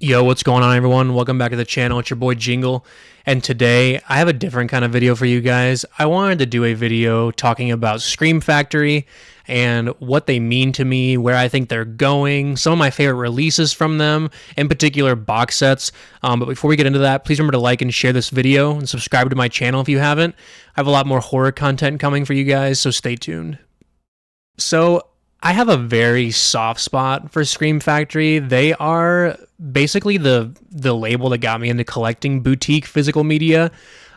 Yo, what's going on, everyone? Welcome back to the channel. It's your boy Jingle, and today I have a different kind of video for you guys. I wanted to do a video talking about Scream Factory and what they mean to me, where I think they're going, some of my favorite releases from them, in particular box sets. But before we get into that, please remember to like and share this video and subscribe to my channel if you haven't. I have a lot more horror content coming for you guys, so stay tuned. So I have a very soft spot for Scream Factory. They are basically the label that got me into collecting boutique physical media.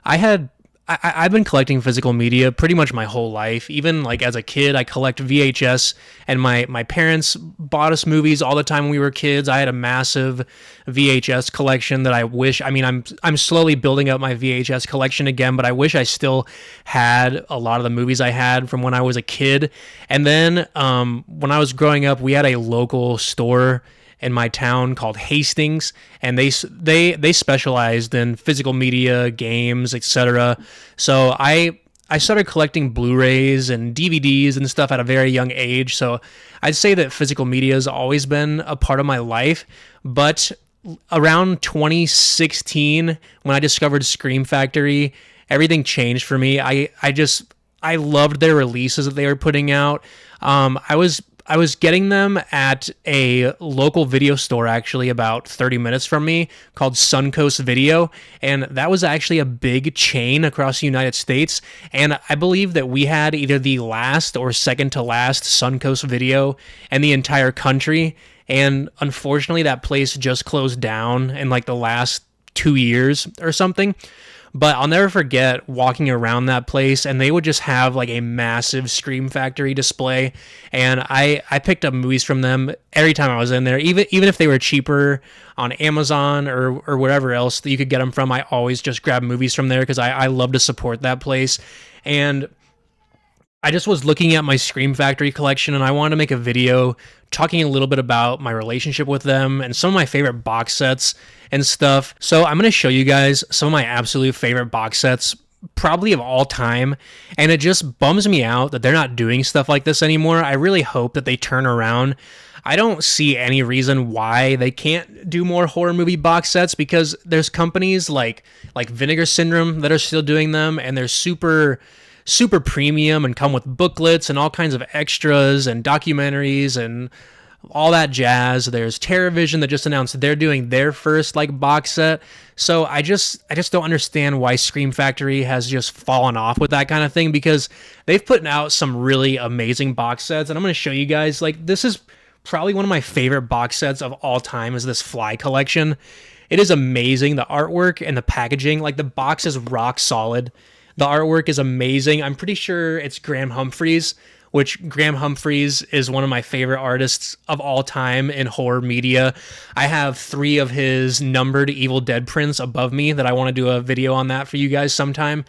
I've been collecting physical media pretty much my whole life. Even like as a kid, I collect VHS, and my parents bought us movies all the time when we were kids. I had a massive VHS collection that I wish. I mean, I'm slowly building up my VHS collection again, but I wish I still had a lot of the movies I had from when I was a kid. And then when I was growing up, we had a local store in my town called Hastings, and they specialized in physical media, games, etc. So I started collecting Blu-rays and DVDs and stuff at a very young age. So I'd say that physical media has always been a part of my life. But around 2016, when I discovered Scream Factory, everything changed for me. I loved their releases that they were putting out. I was getting them at a local video store, actually about 30 minutes from me, called Suncoast Video, and that was actually a big chain across the United States. And I believe that we had either the last or second to last Suncoast Video in the entire country. And unfortunately, that place just closed down in like the last 2 years or something. But I'll never forget walking around that place, and they would just have like a massive Scream Factory display. And I picked up movies from them every time I was in there, even if they were cheaper on Amazon or wherever else that you could get them from. I always just grab movies from there because I love to support that place. And I just was looking at my Scream Factory collection, and I wanted to make a video talking a little bit about my relationship with them and some of my favorite box sets and stuff. So I'm going to show you guys some of my absolute favorite box sets, probably of all time, and it just bums me out that they're not doing stuff like this anymore. I really hope that they turn around. I don't see any reason why they can't do more horror movie box sets, because there's companies like Vinegar Syndrome that are still doing them, and they're super premium and come with booklets and all kinds of extras and documentaries and all that jazz. There's TerraVision that just announced they're doing their first like box set. So I just don't understand why Scream Factory has just fallen off with that kind of thing, because they've put out some really amazing box sets. And I'm going to show you guys, like, this is probably one of my favorite box sets of all time, is this Fly collection. It is amazing. The artwork and the packaging, like the box is rock solid. The artwork is amazing. I'm pretty sure it's Graham Humphreys, which Graham Humphreys is one of my favorite artists of all time in horror media. I have 3 of his numbered Evil Dead prints above me that I want to do a video on that for you guys sometime.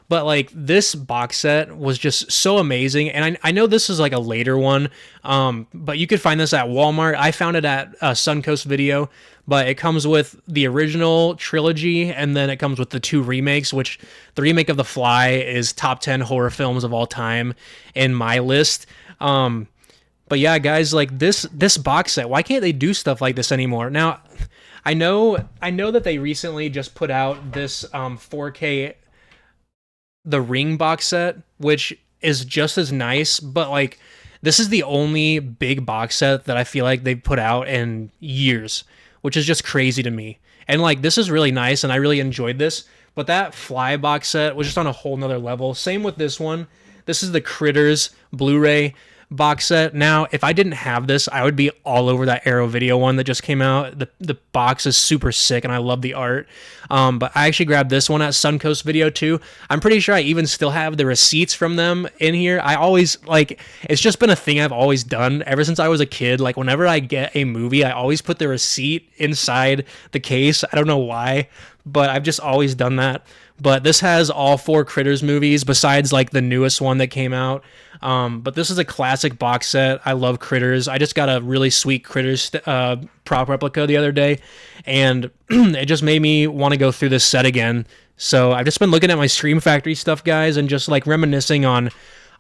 But like, this box set was just so amazing, and I know this is like a later one, but you could find this at Walmart. I found it at Suncoast Video, but it comes with the original trilogy, and then it comes with the 2 remakes, which the remake of The Fly is top 10 horror films of all time in my list. But yeah, guys, like this box set, why can't they do stuff like this anymore? Now, I know that they recently just put out this 4K The Ring box set, which is just as nice, but like, this is the only big box set that I feel like they've put out in years, which is just crazy to me. And like, this is really nice, and I really enjoyed this, but that Fly box set was just on a whole nother level. Same with this one. This is the Critters Blu-ray box set. Now, if I didn't have this, I would be all over that Arrow Video one that just came out. The box is super sick, and I love the art. But I actually grabbed this one at Suncoast Video too. I'm pretty sure I even still have the receipts from them in here. I always, like, it's just been a thing I've always done ever since I was a kid. Like, whenever I get a movie, I always put the receipt inside the case. I don't know why, but I've just always done that. But this has all 4 Critters movies besides like the newest one that came out. But this is a classic box set. I love Critters. I just got a really sweet Critters prop replica the other day, and it just made me want to go through this set again. So I've just been looking at my Scream Factory stuff, guys, and just like reminiscing on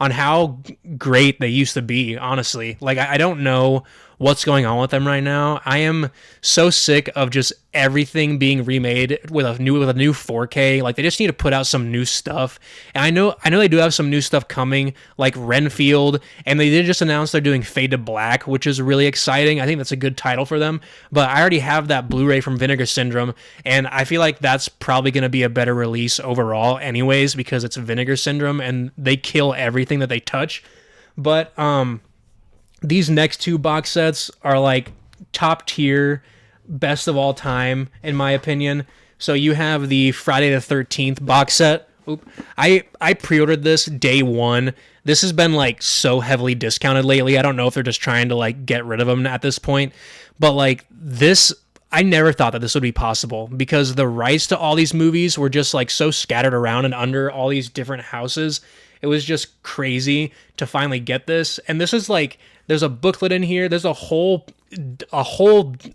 how great they used to be, honestly. Like, I don't know what's going on with them right now. I am so sick of just everything being remade with a new 4K. Like, they just need to put out some new stuff. And I know they do have some new stuff coming, like Renfield, and they did just announce they're doing Fade to Black, which is really exciting. I think that's a good title for them. But I already have that Blu-ray from Vinegar Syndrome, and I feel like that's probably going to be a better release overall anyways, because it's Vinegar Syndrome and they kill everything that they touch. But these next two box sets are like top tier, best of all time in my opinion. So you have the Friday the 13th box set. I pre-ordered this day one. This has been like so heavily discounted lately. I don't know if they're just trying to like get rid of them at this point, but like this, I never thought that this would be possible, because the rights to all these movies were just like so scattered around and under all these different houses. It was just crazy to finally get this. And this is like, there's a booklet in here. There's a whole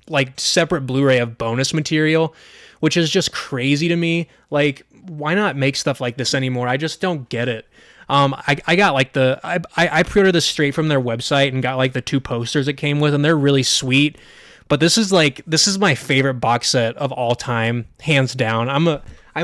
like separate Blu-ray of bonus material, which is just crazy to me. Like, why not make stuff like this anymore? I just don't get it. I got like I pre-ordered this straight from their website and got like the 2 posters it came with, and they're really sweet. But this is my favorite box set of all time, hands down. I'm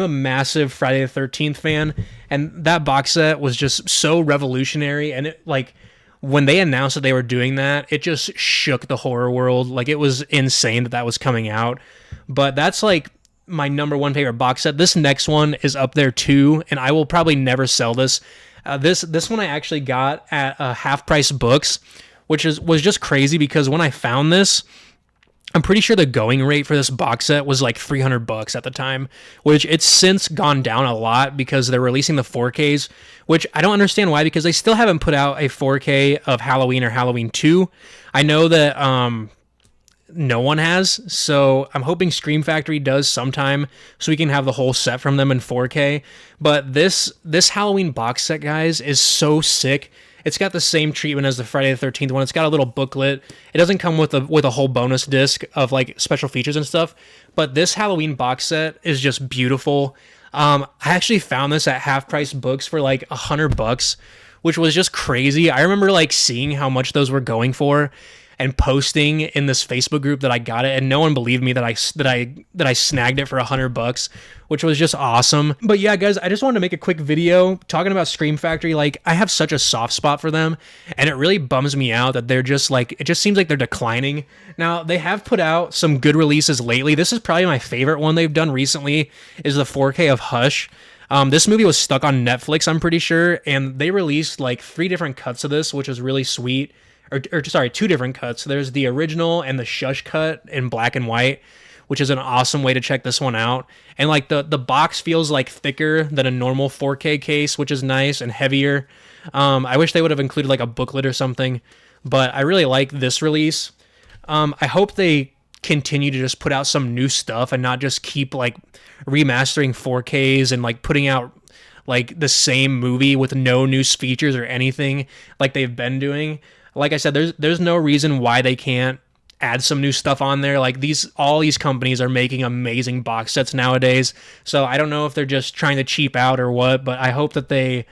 a massive Friday the 13th fan, and that box set was just so revolutionary. And it, like, when they announced that they were doing that, it just shook the horror world. Like, it was insane that was coming out. But that's like my number one favorite box set. This next one is up there too, and I will probably never sell this. This one I actually got at Half Price Books, which was just crazy, because when I found this, I'm pretty sure the going rate for this box set was like $300 at the time, which it's since gone down a lot because they're releasing the 4Ks, which I don't understand why, because they still haven't put out a 4K of Halloween or Halloween 2. I know that no one has, so I'm hoping Scream Factory does sometime so we can have the whole set from them in 4K. But this Halloween box set, guys, is so sick. It's got the same treatment as the Friday the 13th one. It's got a little booklet. It doesn't come with a whole bonus disc of like special features and stuff. But this Halloween box set is just beautiful. I actually found this at Half Price Books for like $100, which was just crazy. I remember like seeing how much those were going for and posting in this Facebook group that I got it, and no one believed me that I snagged it for $100, which was just awesome. But yeah, guys, I just wanted to make a quick video talking about Scream Factory. Like, I have such a soft spot for them, and it really bums me out that they're just like, it just seems like they're declining. Now, they have put out some good releases lately. This is probably my favorite one they've done recently, is the 4K of Hush. This movie was stuck on Netflix, I'm pretty sure, and they released like 3 different cuts of this, which was really sweet. Or sorry, 2 different cuts. There's the original and the Shush cut in black and white, which is an awesome way to check this one out. And like the box feels like thicker than a normal 4K case, which is nice, and heavier. I wish they would have included like a booklet or something, but I really like this release. I hope they continue to just put out some new stuff and not just keep like remastering 4Ks and like putting out like the same movie with no new features or anything like they've been doing. Like I said, there's no reason why they can't add some new stuff on there. Like, all these companies are making amazing box sets nowadays. So I don't know if they're just trying to cheap out or what, but I hope they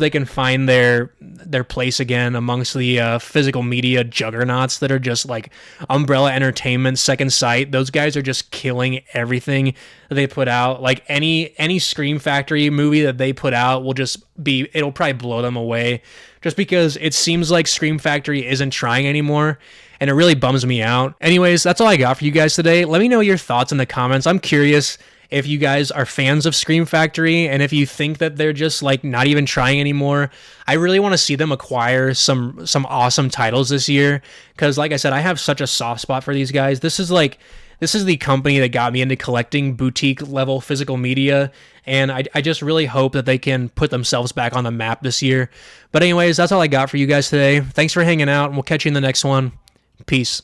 can find their place again amongst the physical media juggernauts that are just like Umbrella Entertainment, Second Sight. Those guys are just killing everything that they put out. Like, any Scream Factory movie that they put out it'll probably blow them away, just because it seems like Scream Factory isn't trying anymore, and it really bums me out. Anyways, that's all I got for you guys today. Let me know your thoughts in the comments. I'm curious if you guys are fans of Scream Factory, and if you think that they're just like not even trying anymore. I really want to see them acquire some awesome titles this year, because like I said, I have such a soft spot for these guys. This is the company that got me into collecting boutique level physical media, and I just really hope that they can put themselves back on the map this year. But anyways, that's all I got for you guys today. Thanks for hanging out, and we'll catch you in the next one. Peace.